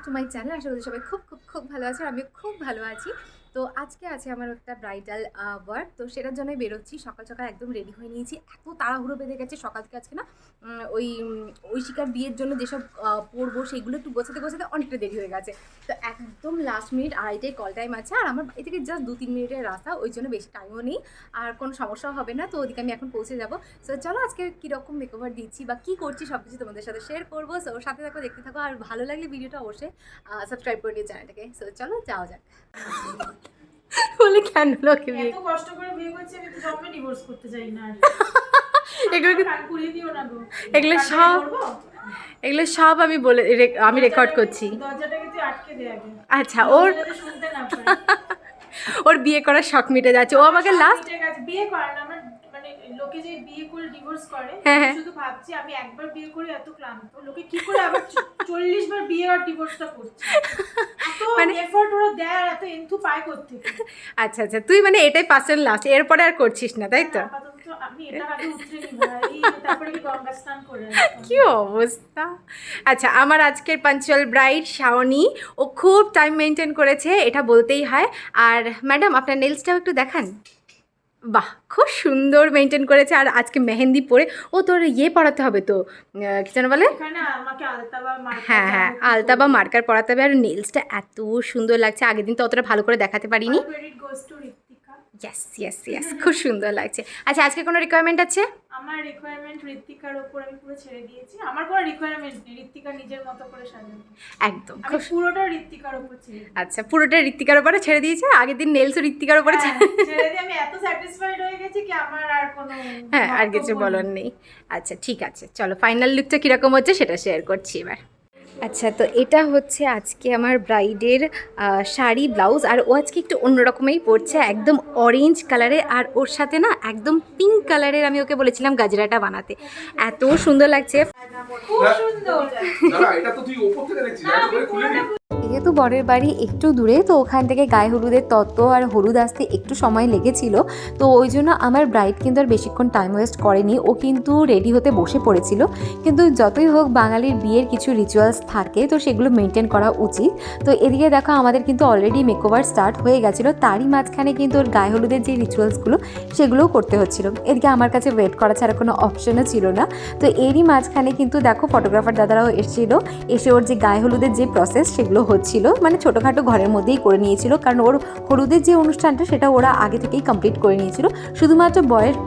To my channel. আশা করি সবাই খুব খুব খুব ভালো আছে আর আমি খুব ভালো আছি। তো আজকে আছে আমার একটা ব্রাইডাল ওয়ার্ক, তো সেটার জন্যই বেরোচ্ছি। সকাল সকাল একদম রেডি হয়ে নিয়েছি, এত তাড়াহুড়ো বেঁধে গেছে সকাল থেকে। আজকে না ঐশিকার বিয়ের জন্য যেসব পরবো সেগুলো একটু গোছাতে গোছাতে অনেকটা দেরি হয়ে গেছে। তো একদম লাস্ট মিনিট, আড়াইটায় কল টাইম আছে আর আমার বাড়ি থেকে জাস্ট 2-3 মিনিটের রাস্তা, ওই জন্য বেশি টাইমও নেই আর কোনো সমস্যাও হবে না। তো ওদিকে আমি এখন পৌঁছে যাবো। সো চলো আজকে কীরকম মেকওভার দিচ্ছি বা কী করছি সব কিছু তোমাদের সাথে শেয়ার করবো। সো সাথে থাকো, দেখতে থাকো, আর ভালো লাগলে ভিডিওটা অবশ্যই সাবস্ক্রাইব করে দিও চ্যানেলটাকে। সো চলো যাওয়া যাক। বলে কেন লোকে এত কষ্ট করে বিয়ে করছি, আমি তো জন্মে ডিভোর্স করতে চাই না। এগুলো কান পুড়িয়ে দিও না গো। এগুলো সব আমি রেকর্ড করছি। দরজাটাকে তুই আটকে দে আগে। আচ্ছা, ওর শুনতে না পায়। ওর বিয়ে করার শখ মিটে যাচ্ছে। ও আমাকে লাস্ট বিয়ে করে না, আমার মানে লোকে যে বিয়ে করে ডিভোর্স করে, শুধু ভাবছি আমি একবার বিয়ে করে এত ক্লান্ত, লোকে কি করে আবার 40 বার বিয়ে আর ডিভোর্সটা করছে। মানে এফর্ট ওরা দেয় আর এত এন্থু পায় করতে। আচ্ছা আচ্ছা, তুই মানে এটাই পার্সেন্ট লাস্ট, এরপরে আর করছিস না, তাই তো? আমি এটা আগে উঠে নি ভাই, তারপরে কি গঙ্গা স্নান করে। কি অবস্থা। আচ্ছা, আমার আজকের পাঞ্চুয়াল ব্রাইড শাওনি, ও খুব টাইম মেনটেন করেছে, এটা বলতেই হয়। আর ম্যাডাম, আপনার নেলসটাও একটু দেখান। বাহ, খুব সুন্দর মেনটেন করেছে। আর আজকে মেহেন্দি পরে ও তোর পড়াতে হবে তো, কি যেন বলে, হ্যাঁ হ্যাঁ, আলতা বা মার্কার পরাতে হবে। আর নেলসটা এত সুন্দর লাগছে, আগের দিন তো অতটা ভালো করে দেখাতে পারিনি। ইয়েস ইয়েস ইয়েস, খুব সুন্দর লাগছে। আচ্ছা, আজকে কোনো রিকোয়ারমেন্ট আছে? আমার রিকোয়ারমেন্ট ঋত্বিকার উপর আমি পুরো ছেড়ে দিয়েছি। আমার কোনো রিকোয়ারমেন্ট নেই, ঋত্বিকা নিজের মতো করে সাজাবে একদম। আমি পুরোটা ঋত্বিকার উপর ছেড়ে দিয়েছি। আচ্ছা, পুরোটা ঋত্বিকার উপরে ছেড়ে দিয়েছে, আগের দিন নেলসও ঋত্বিকার উপরে ছেড়ে দিয়ে আমি এত স্যাটিসফাইড হয়ে গেছি কি আমার আর কোনো হ্যাঁ, আর কিছু বলার নেই। আচ্ছা ঠিক আছে, চলো ফাইনাল লুকটা কীরকম হচ্ছে সেটা শেয়ার করছি এবার। আচ্ছা, তো এটা হচ্ছে আজকে আমার ব্রাইডের শাড়ি ব্লাউজ। আর ও আজকে একটু অন্যরকমই পরছে, একদম অরেঞ্জ কালারের, আর ওর সাথে না একদম পিঙ্ক কালারের আমি ওকে বলেছিলাম গাজরাটা বানাতে। এত সুন্দর লাগছে, খুব সুন্দর। এটা তো তুই উপর থেকে দেখছিস, খুলে নি। যেহেতু বরের বাড়ি একটু দূরে, তো ওখান থেকে গায়ে হলুদের তত্ত্ব আর হলুদ আসতে একটু সময় লেগেছিল। তো ওই জন্য আমার ব্রাইড কিন্তু আর বেশিক্ষণ টাইম ওয়েস্ট করেনি, ও কিন্তু রেডি হতে বসে পড়েছিল। কিন্তু যতই হোক, বাঙালির বিয়ের কিছু রিচুয়ালস থাকে, তো সেগুলো মেনটেন করা উচিত। তো এদিকে দেখো, আমাদের কিন্তু অলরেডি মেকওভার স্টার্ট হয়ে গেছিলো, তারই মাঝখানে কিন্তু ওর গায়ে হলুদের যে রিচুয়ালসগুলো সেগুলোও করতে হচ্ছিলো। এদিকে আমার কাছে ওয়েট করা ছাড়া কোনো অপশনও ছিল না। তো এরই মাঝখানে কিন্তু দেখো, ফটোগ্রাফার দাদারাও এসেছিলো, এসে ওর যে গায়ে হলুদের যে প্রসেস সেগুলো হচ্ছিল, মানে ছোটোখাটো ঘরের মধ্যেই করে নিয়েছিল, কারণ ওর হলুদের যে অনুষ্ঠানটা সেটা ওরা আগে থেকেই কমপ্লিট করে নিয়েছিল। শুধুমাত্র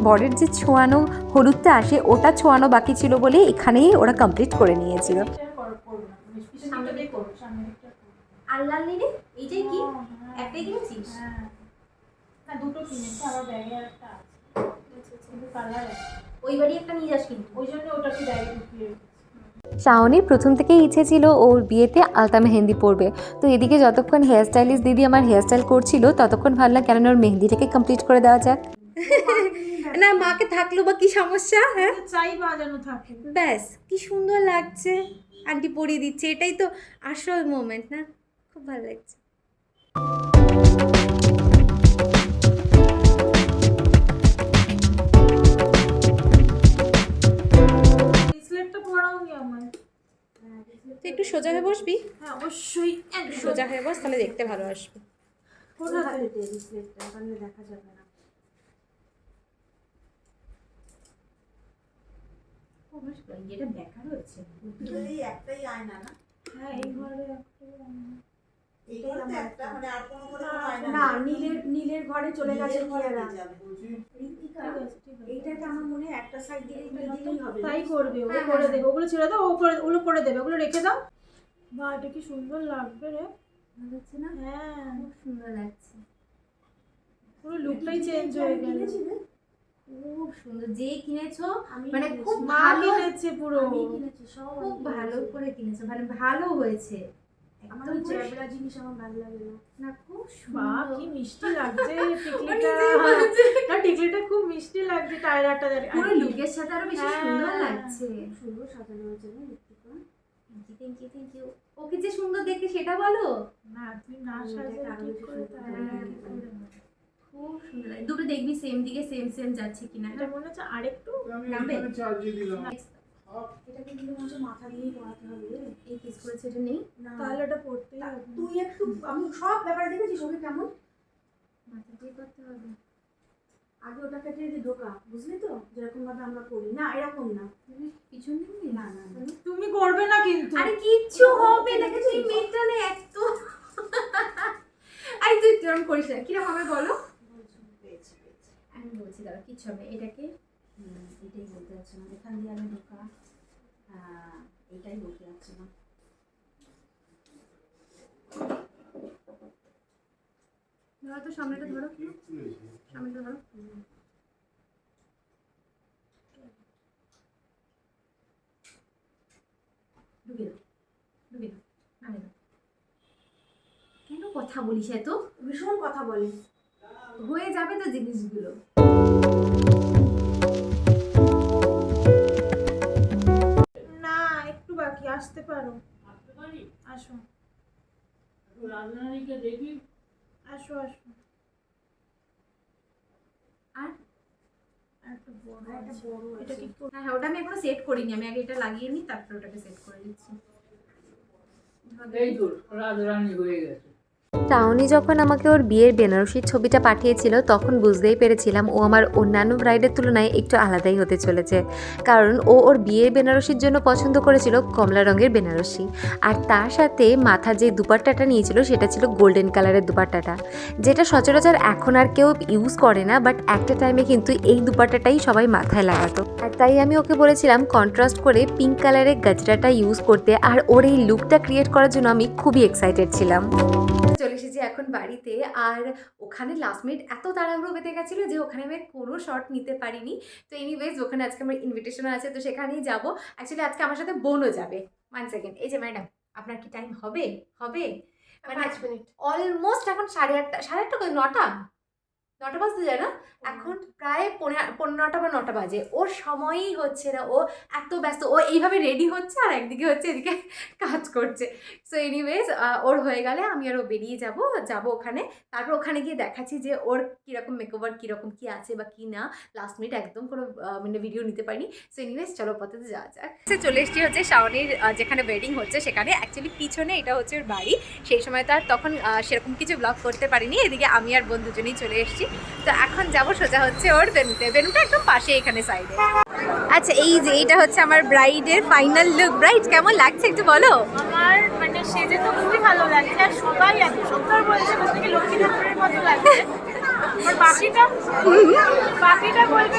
বরের যে ছোঁয়ানো হলুদটা আসে, ওটা ছোঁয়ানো বাকি ছিল বলে এখানেই ওরা কমপ্লিট করে নিয়েছিল। আল্লাহ রে, এইটাই কি একটাই কিনেছিস? না, দুটো কিনেছি, আমার ব্যাগে আরেকটা আছে। কিন্তু কালার ওই বাড়ি একটা নিয়ে যাস, কিন্তু ওই জন্য ওটাকে ব্যাগে ঢুকিয়ে। শাওনির প্রথম থেকেই ইচ্ছে ছিল ওর বিয়েতে আলতা মেহেন্দি পরবে। তো এদিকে যতক্ষণ হেয়ার স্টাইলিস্ট দিদি আমার হেয়ার স্টাইল করছিল, ততক্ষণ ভাবলাম কেন ওর মেহেন্দিটাকে কমপ্লিট করে দেওয়া যাক। না, মাকে থাকলো বা কি সমস্যা? হ্যাঁ, চাই বাজানো থাকে, ব্যাস কি সুন্দর লাগছে, আন্টি পরিয়ে দিচ্ছে, এটাই তো আসল মোমেন্ট না? খুব ভালো লাগছে। তুই একটু সোজা হয়ে বসবি? হ্যাঁ অবশ্যই, সোজা হয়ে বস, তাহলে দেখতে ভালো আসবে। দেখা যাবে না। এটা দেখা রয়েছে, একটাই আয়না না? হ্যাঁ, এই ঘরে না, নীলের ঘরে চলে গেছে কিয়ারা। এইটাকে আমার মনে হয় একটা সাইড দিয়ে দিলেই হবে। তাই করবে, ও করে দেবে। ওগুলো ছেড়ে দাও, ওগুলো করে দেবে, ওগুলো রেখে দাও। বা এটা কি সুন্দর লাগবে রে, ভালো লাগছে না? হ্যাঁ, খুব সুন্দর লাগছে, পুরো লুকটাই চেঞ্জ হয়ে গেল। খুব সুন্দর। যে কিনেছো মানে খুব মা ভালো কিনেছে, পুরো কিনেছো, খুব ভালো করে কিনেছো, মানে ভালো হয়েছে। আমার জ্যাবলা জিনিস আমার ভালো লাগে না। না, খুব বাহ, সুন্দর, কি মিষ্টি লাগছে টিকলিটা। না, টিকলিটা খুব মিষ্টি লাগছে, টায়রাটা পুরো লুকের সাথে আরো বেশি সুন্দর লাগছে। সুন্দর সাজানো হয়েছে না Ritwika. Thank you thank you. Okay যে সুন্দর দেখতে সেটা বলো না, তুই না সাজালে কি করে? খুব সুন্দর লাগে। দুটো দেখবি সেম দিকে সেম যাচ্ছে কিনা। এটা মনে হচ্ছে আরেকটু আমি এখানে চার্জ দিয়ে দিলাম। এটাকে কিন্তু মনে হচ্ছে মাথা দিয়েই পড়াতে হবে রে। এই পিস করেছে এটা নেই, না তাহলে ওটা পড়তেই হবে। তুই একটু, আমি সব ব্যাপারে দেখেছিস ওকে কেমন মাথা দিয়ে করতে হবে। আগে ওটা কেটে দিয়ে ঢোকা, বুঝলি তো, যেরকম ভাবে আমরা করি না, এরকম না। পিছন দিকে না না না। তুমি করবে না কিন্তু। আরে কিচ্ছু হবে না, দেখেছো এই মেয়েটা না এত আই তুই এরকম করিস না, কিরকম হবে বলো? পেয়েছি পেয়েছি। আমি বলছি দাঁড়া, কিচ্ছু হবে না। এটাকে এটাই বলতে যাচ্ছে না, এখান দিয়ে আমি ঢোকা। হ্যাঁ এটাই বলতে যাচ্ছে না। ধরো তো, সামনেটা ধরো, সামনেটা ধরো। ঢুকে দাও, ঢুকে দাও, নামে দাও। কেন কথা বলিস এত? ভীষণ কথা বলে। হয়ে যাবে তো জিনিসগুলো। না একটু বাকি, আসতে পারো। আসো রাজধানীকে দেখি। আসো আসো। আর একটা বড় একটা আছে। বড় এটা আছে। কি করব? হ্যাঁ, ওটা আমি এখনো সেট করিনি, আমি আগে এটা লাগিয়ে নিই, তারপর ওটাকে সেট করে দিচ্ছি। এই তো রাজরানী হয়ে গেছে। শাওনি যখন আমাকে ওর বিয়ের বেনারসির ছবিটা পাঠিয়েছিল তখন বুঝতেই পেরেছিলাম ও আমার অন্যান্য ব্রাইডের তুলনায় একটু আলাদাই হতে চলেছে, কারণ ও ওর বিয়ের বেনারসির জন্য পছন্দ করেছিল কমলা রঙের বেনারসি, আর তার সাথে মাথার যে দুপাট্টাটা নিয়েছিল সেটা ছিল গোল্ডেন কালারের দুপাট্টাটা, যেটা সচরাচর এখন আর কেউ ইউজ করে না, বাট একটা টাইমে কিন্তু এই দুপাট্টাটাই সবাই মাথায় লাগাতো। আর তাই আমি ওকে বলেছিলাম কন্ট্রাস্ট করে পিঙ্ক কালারের গাজরাটা ইউজ করতে, আর ওর এই লুকটা ক্রিয়েট করার জন্য আমি খুবই এক্সাইটেড ছিলাম। চলে এসেছি এখন বাড়িতে, আর ওখানে লাস্ট মিনিট এত তাড়াহুড়ো বেঁধে গেছিলো যে ওখানে আমি কোনো শট নিতে পারিনি। তো এনিওয়েজ ওখানে আজকে আমার ইনভিটেশনও আছে, তো সেখানেই যাবো। অ্যাকচুয়ালি আজকে আমার সাথে বোনও যাবে। 1 সেকেন্ড, এই যে ম্যাডাম, আপনার কি টাইম হবে? হবে মানে 5 মিনিট। অলমোস্ট এখন 8:30, 8:30 করে 9টা বাজতে যায় না, এখন প্রায় 9:15 বা 9টা বাজে। ওর সময়ই হচ্ছে না, ও এত ব্যস্ত, ও এইভাবে রেডি হচ্ছে আর একদিকে হচ্ছে এদিকে কাজ করছে। সো এনিওয়েজ ওর হয়ে গেলে আমি আরও বেরিয়ে যাব ওখানে, তারপর ওখানে গিয়ে দেখাচ্ছি যে ওর কীরকম মেকওভার, কীরকম কী আছে বা কী না। লাস্ট মিনিট একদম কোনো মানে ভিডিও নিতে পারিনি। সো এনিওয়েজ চলো পথে যাওয়া যাক। চলে এসেছি হচ্ছে শাওনির যেখানে ওয়েডিং হচ্ছে সেখানে। অ্যাকচুয়ালি পিছনে এটা হচ্ছে ওর বাড়ি, সেই সময় তো আর তখন সেরকম কিছু ব্লগ করতে পারিনি। এদিকে আমি আর বোন দুজনেই চলে এসেছি। তো এখন যাবো সোজা হচ্ছে ওর ভেন্যুতে, ভেন্যুটা একদম পাশে এখানে সাইডে। আচ্ছা এই যে এইটা হচ্ছে আমার ব্রাইডের ফাইনাল লুক। ব্রাইড কেমন লাগছে একটু বলো। আমার মানে সেজে তো খুবই ভালো লাগছে, আর সবাই এত সুন্দর বলছে, প্রত্যেকে লক্ষ্মী ঠাকুরের মতো লাগছে। আর বাকিটা বলবে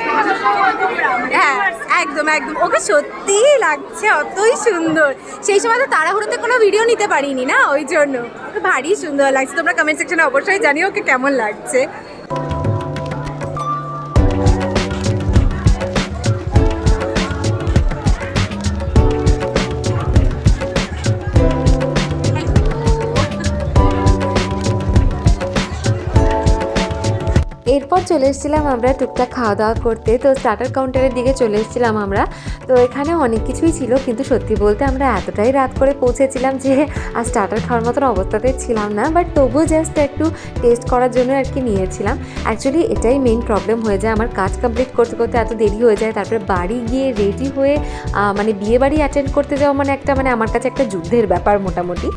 তোমরা। হ্যাঁ একদম একদম, ওকে সত্যিই লাগছে অতই সুন্দর। সেই সময় তো তাড়াহুড়োতে কোনো ভিডিও নিতে পারিনি না, ওই জন্য ওকে ভারী সুন্দর লাগছে। তোমরা কমেন্ট সেকশনে অবশ্যই জানিও ওকে কেমন লাগছে। এরপর চলে এসেছিলাম আমরা টুকটাক খাওয়া দাওয়া করতে। তো স্টার্টার কাউন্টারের দিকে চলে এসেছিলাম আমরা। তো এখানে অনেক কিছুই ছিল, কিন্তু সত্যি বলতে আমরা এতটাই রাত করে পৌঁছেছিলাম যে আর স্টার্টার খাওয়ার মতন অবস্থাতে ছিলাম না, বাট তবুও জাস্ট একটু টেস্ট করার জন্য আর কি নিয়েছিলাম। অ্যাকচুয়ালি এটাই মেইন প্রবলেম হয়ে যায়, আমার কাজ কমপ্লিট করতে করতে এত দেরি হয়ে যায়, তারপরে বাড়ি গিয়ে রেডি হয়ে মানে বিয়ে বাড়ি অ্যাটেন্ড করতে যাওয়া মানে একটা মানে আমার কাছে একটা যুদ্ধের ব্যাপার মোটামুটি।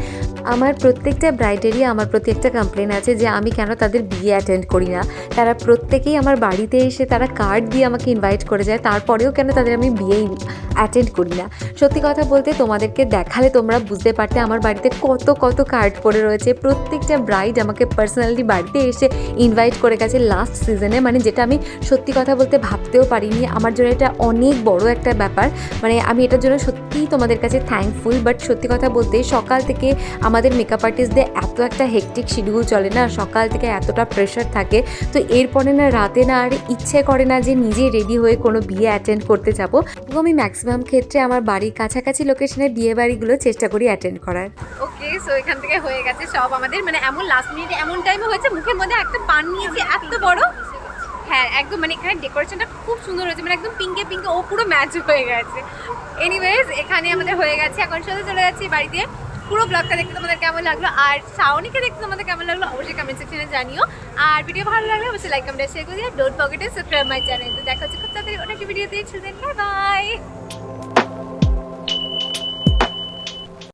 আমার প্রত্যেকটা ব্রাইডেরই আমার প্রতি একটা কমপ্লেন আছে যে আমি কেন তাদের বিয়ে অ্যাটেন্ড করি না। তারা প্রত্যেকেই আমার বাড়িতে এসে তারা কার্ড দিয়ে আমাকে ইনভাইট করে যায়, তারপরেও কেন তাদের আমি বিয়ে অ্যাটেন্ড করি না। সত্যি কথা বলতে তোমাদেরকে দেখালে তোমরা বুঝতে পারতে আমার বাড়িতে কত কত কার্ড পড়ে রয়েছে। প্রত্যেকটা ব্রাইড আমাকে পার্সোনালি বাড়িতে এসে ইনভাইট করে গেছে লাস্ট সিজনে, মানে যেটা আমি সত্যি কথা বলতে ভাবতেও পারিনি। আমার জন্য এটা অনেক বড় একটা ব্যাপার, মানে আমি এটার জন্য সত্যিই তোমাদের কাছে থ্যাঙ্কফুল। বাট সত্যি কথা বলতে সকাল থেকে আমাদের মেকআপ আর্টিস্টদের এত একটা হেকটিক শিডিউল চলে না, সকাল থেকে এতটা প্রেশার থাকে, তো এরপরে না রাতে না আর ইচ্ছে করে না যে নিজে রেডি হয়ে কোনো বিয়ে অ্যাটেন্ড করতে যাবো। এবং আমি ম্যাক্সিমাম ক্ষেত্রে আমার বাড়ির কাছাকাছি লোকেশনে বিয়ে বাড়িগুলো চেষ্টা করি অ্যাটেন্ড করার। ওকে, সো এখান থেকে হয়ে গেছে সব আমাদের, মানে এমন লাস্ট মিনিটে এমন টাইমে হয়েছে, মুখের মধ্যে একটা পান নিয়েছি এত বড়। হ্যাঁ একদম, মানে এখানে ডেকোরেশনটা খুব সুন্দর হয়েছে, মানে একদম পিঙ্কে পিঙ্কে ও পুরো ম্যাচ হয়ে গেছে। এনিওয়েজ এখানে আমাদের হয়ে গেছে, এখন সোজা চলে যাচ্ছি বাড়িতে। পুরো ব্লগটা দেখতে তোমাদের কেমন লাগলো আর শাওনিকে দেখতে তোমাদের কেমন লাগলো অবশ্যই কমেন্ট সেকশনে জানিও। আর ভিডিও ভালো লাগলে অবশ্যই লাইক কমেন্ট শেয়ার করে দিও। Don't forget to subscribe my channel. তো দেখা হচ্ছে খুব তাড়াতাড়ি অন্য একটা ভিডিওতে। Bye bye.